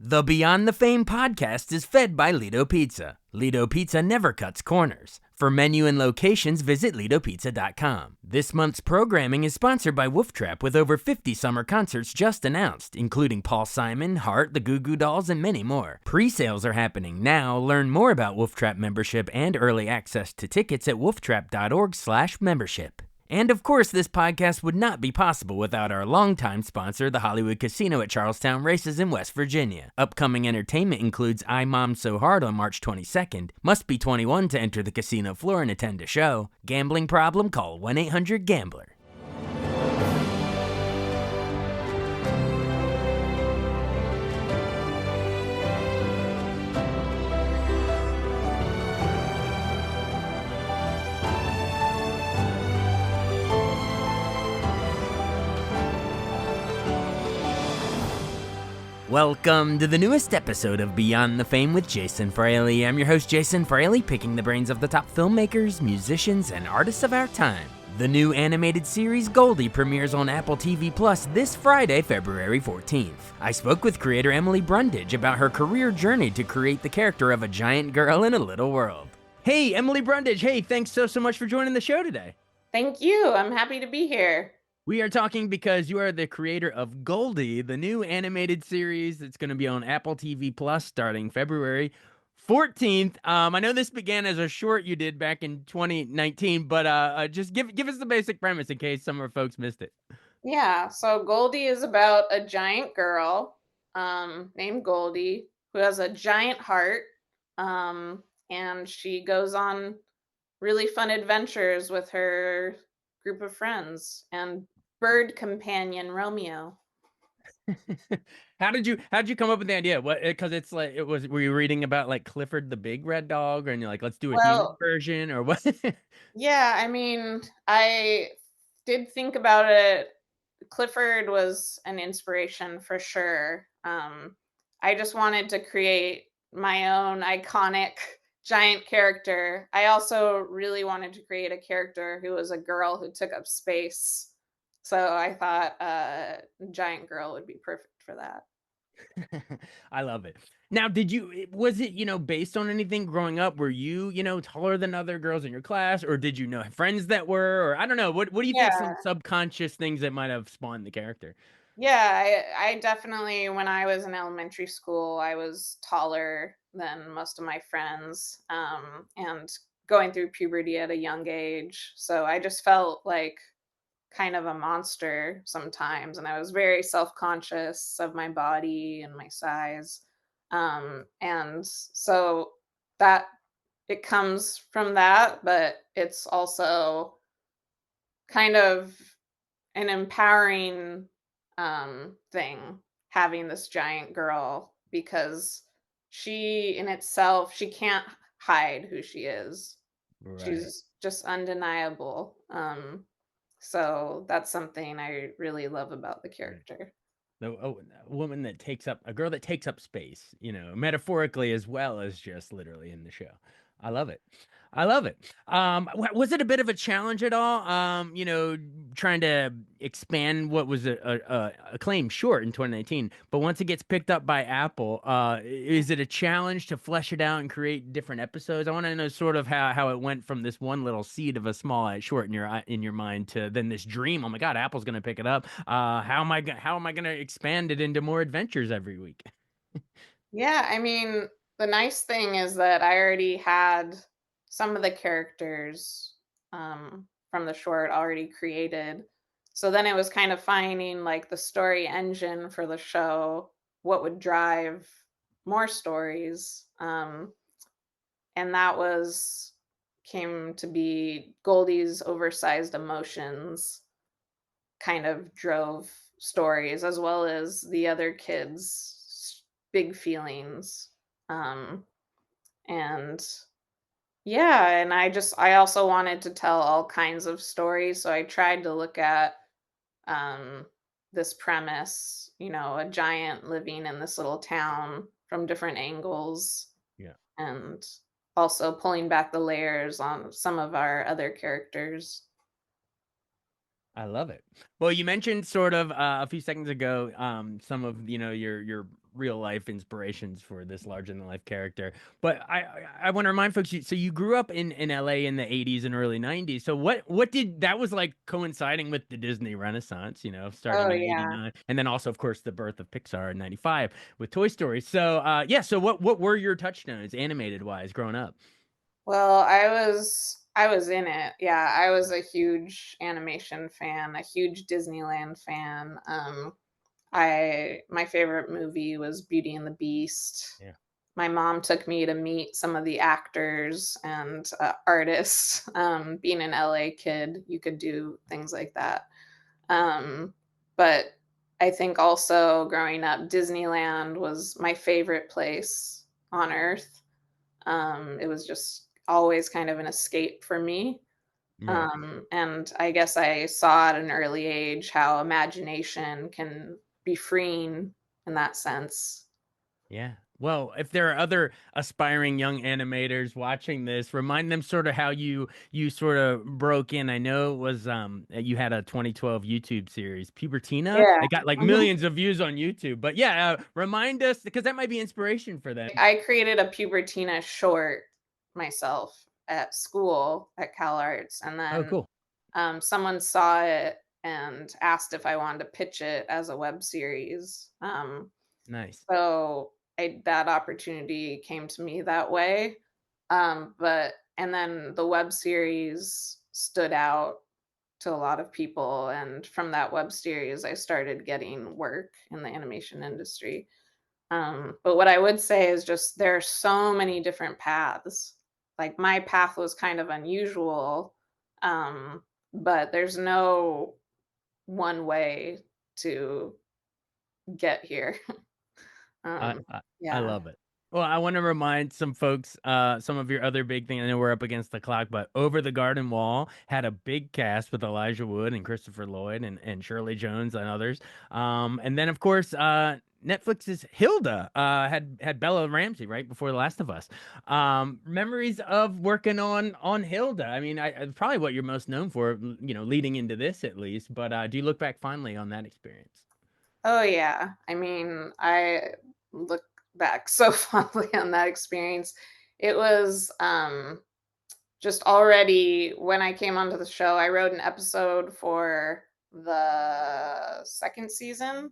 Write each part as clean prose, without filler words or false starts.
The Beyond the Fame podcast is fed by Lido Pizza. Lido Pizza never cuts corners. For menu and locations, visit LidoPizza.com. This month's programming is sponsored by Wolf Trap, with over 50 summer concerts just announced, including Paul Simon, Heart, the Goo Goo Dolls, and many more. Pre-sales are happening now. Learn more about Wolf Trap membership and early access to tickets at wolftrap.org/membership. And of course, this podcast would not be possible without our longtime sponsor, the Hollywood Casino at Charlestown Races in West Virginia. Upcoming entertainment includes I Mom So Hard on March 22nd. Must be 21 to enter the casino floor and attend a show. Gambling problem? Call 1-800-GAMBLER. Welcome to the newest episode of Beyond the Fame with Jason Fraley. I'm your host, Jason Fraley, picking the brains of the top filmmakers, musicians, and artists of our time. The new animated series Goldie premieres on Apple TV Plus this Friday, February 14th. I spoke with creator Emily Brundige about her career journey to create the character of a giant girl in a little world. Hey, Emily Brundige. Hey, thanks so much for joining the show today. Thank you. I'm happy to be here. We are talking because you are the creator of Goldie, the new animated series that's going to be on Apple TV Plus starting February 14th. I know this began as a short you did back in 2019, but just give us the basic premise in case some of our folks missed it. Yeah, so Goldie is about a giant girl named Goldie who has a giant heart, and she goes on really fun adventures with her group of friends and bird companion Romeo. How'd you come up with the idea? What, because it's like, were you reading about like Clifford the Big Red Dog, and you're like, let's do a human Well, version, or what? yeah, I mean, I did think about it. Clifford was an inspiration for sure. I just wanted to create my own iconic giant character. I also really wanted to create a character who was a girl who took up space. So I thought giant girl would be perfect for that. I love it. Now, was it, based on anything growing up? Were you, taller than other girls in your class, or did you know friends that were, or I don't know, what do you think some Yeah. subconscious things that might have spawned the character? Yeah, I definitely, when I was in elementary school, I was taller than most of my friends, and going through puberty at a young age. So I just felt like kind of a monster sometimes, and I was very self-conscious of my body and my size. And so that it comes from that, but it's also kind of an empowering thing having this giant girl, because she in itself, she can't hide who she is. Right. She's just undeniable. So that's something I really love about the character. A woman that a girl that takes up space, metaphorically as well as just literally in the show. I love it. I love it. Was it a bit of a challenge at all? Trying to expand what was a acclaimed short in 2019, but once it gets picked up by Apple, is it a challenge to flesh it out and create different episodes? I want to know sort of how it went from this one little seed of a small short in your mind to then this dream. Oh my God, Apple's going to pick it up. How am I going to expand it into more adventures every week? Yeah, I mean, the nice thing is that I already had some of the characters from the short already created. So then it was kind of finding like the story engine for the show, what would drive more stories. And that was came to be Goldie's oversized emotions kind of drove stories, as well as the other kids' big feelings. Um, and yeah, and I also wanted to tell all kinds of stories. So I tried to look at um, this premise, a giant living in this little town from different angles, Yeah. and also pulling back the layers on some of our other characters. I love it. Well, you mentioned sort of a few seconds ago, some of your real life inspirations for this larger than life character. But I want to remind folks, so you grew up in LA in the 80s and early 90s. So what did that was like coinciding with the Disney Renaissance, starting Oh, in yeah. 89, and then also of course the birth of Pixar in 95 with Toy Story. So yeah, so what were your touchstones animated wise growing up? Well, I was in it. Yeah, I was a huge animation fan, a huge Disneyland fan. I my favorite movie was Beauty and the Beast. Yeah. My mom took me to meet some of the actors and artists. Being an LA kid, you could do things like that. Um, but I think also growing up, Disneyland was my favorite place on earth. It was just always kind of an escape for me. Right. And I guess I saw at an early age how imagination can be freeing in that sense. Yeah. Well, if there are other aspiring young animators watching this, remind them sort of how you sort of broke in. I know it was you had a 2012 YouTube series, Pubertina. Yeah. It got like Mhm. millions of views on YouTube. But yeah, remind us because that might be inspiration for them. I created a Pubertina short myself at school at Cal Arts, and Oh, then cool. someone saw it and asked if I wanted to pitch it as a web series. Nice. So that opportunity came to me that way. But and then the web series stood out to a lot of people, and from that web series, I started getting work in the animation industry. But what I would say is just there are so many different paths. Like my path was kind of unusual, but there's no one way to get here. I, Um, I I yeah. love it. Well, I want to remind some folks, some of your other big things. I know we're up against the clock, but Over the Garden Wall had a big cast with Elijah Wood and Christopher Lloyd and Shirley Jones and others. And then of course, Netflix's Hilda had Bella Ramsey right before The Last of Us. Memories of working on Hilda. I mean, probably what you're most known for, leading into this at least. But do you look back fondly on that experience? Oh, yeah. I mean, I look back so fondly on that experience. It was, just already when I came onto the show, I wrote an episode for the 2nd season,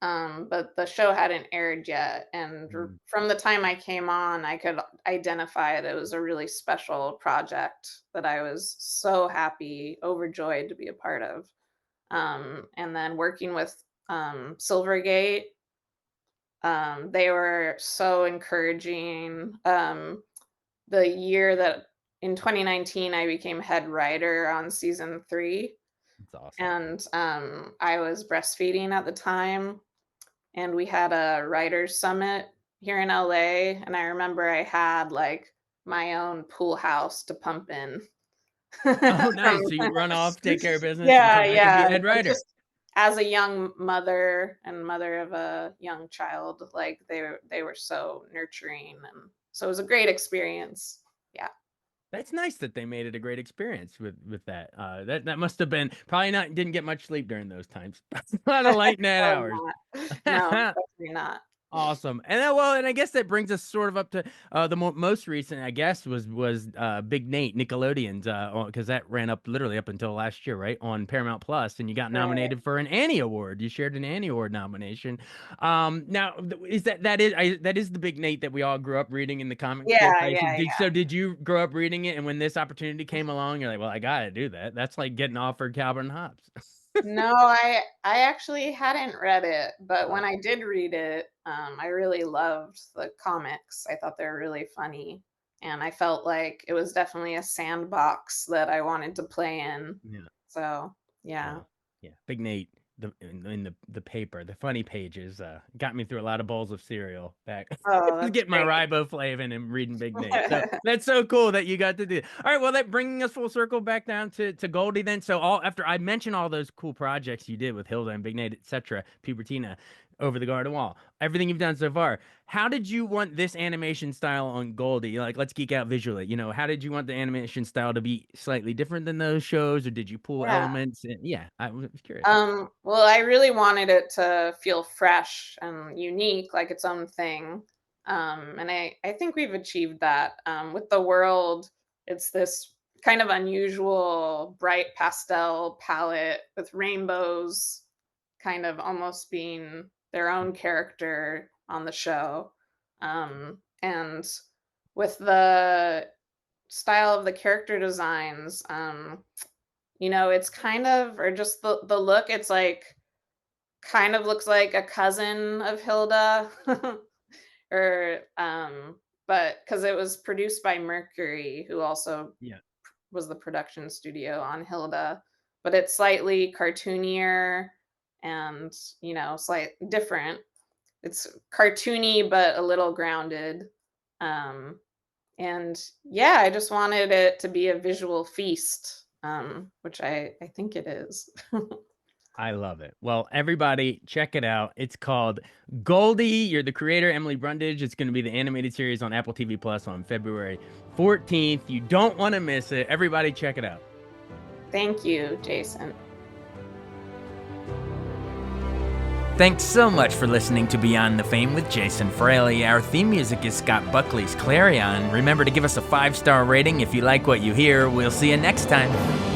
but the show hadn't aired yet, and Mm. from the time I came on, I could identify it was a really special project that I was so happy, overjoyed to be a part of. And then working with, Silvergate, they were so encouraging. The year that in 2019, I became head writer on season 3, It's awesome. and, I was breastfeeding at the time, and we had a writers summit here in LA, and I remember I had, like, my own pool house to pump in. Oh, From nice. So you run off, take care of business, and Yeah, come back and be yeah, a head but writer. just as a young mother and mother of a young child, like, they were so nurturing, and so it was a great experience. Yeah. That's nice that they made it a great experience with that. That must have been probably not didn't get much sleep during those times. A lot of late night Probably hours. not. No, definitely not. Awesome. And then, well, and I guess that brings us sort of up to the most recent, I guess, was Big Nate Nickelodeon's, because that ran up literally up until last year, right, on Paramount Plus, and you got Right. nominated for an Annie Award. You shared an Annie Award nomination. Now is that is the Big Nate that we all grew up reading in the comic strip? Yeah, I assume. yeah, yeah. Did you grow up reading it, and when this opportunity came along, you're like, well, I gotta do that. That's like getting offered Calvin Hobbes. No, I actually hadn't read it, but when Oh, I did read it, I really loved the comics. I thought they were really funny, and I felt like it was definitely a sandbox that I wanted to play in. yeah. So, yeah. Oh, yeah. Big Nate, in the paper, the funny pages, got me through a lot of bowls of cereal back. Oh, that's Getting my great. riboflavin and reading Big Nate. So that's so cool that you got to do it. All right, well, that bringing us full circle back down to Goldie then. So all after I mentioned all those cool projects you did with Hilda and Big Nate, etc., Pubertina, over the garden wall. Everything you've done so far. How did you want this animation style on Goldie? Like, let's geek out visually. How did you want the animation style to be slightly different than those shows, or did you pull Yeah. elements? Yeah, I was curious. Well, I really wanted it to feel fresh and unique, like its own thing. And I think we've achieved that. With the world, it's this kind of unusual bright pastel palette with rainbows kind of almost being their own character on the show. And with the style of the character designs, it's kind of, or just the look, it's like kind of looks like a cousin of Hilda, or but because it was produced by Mercury, who also Yeah, was the production studio on Hilda, but it's slightly cartoonier and slight different. It's cartoony but a little grounded. Um, and yeah, I just wanted it to be a visual feast, which I think it is. I love it. Well, everybody, check it out. It's called Goldie. You're the creator, Emily Brundige. It's going to be the animated series on Apple TV Plus on February 14th. You don't want to miss it. Everybody, check it out. Thank you, Jason. Thanks so much for listening to Beyond the Fame with Jason Fraley. Our theme music is Scott Buckley's Clarion. Remember to give us a 5-star rating if you like what you hear. We'll see you next time.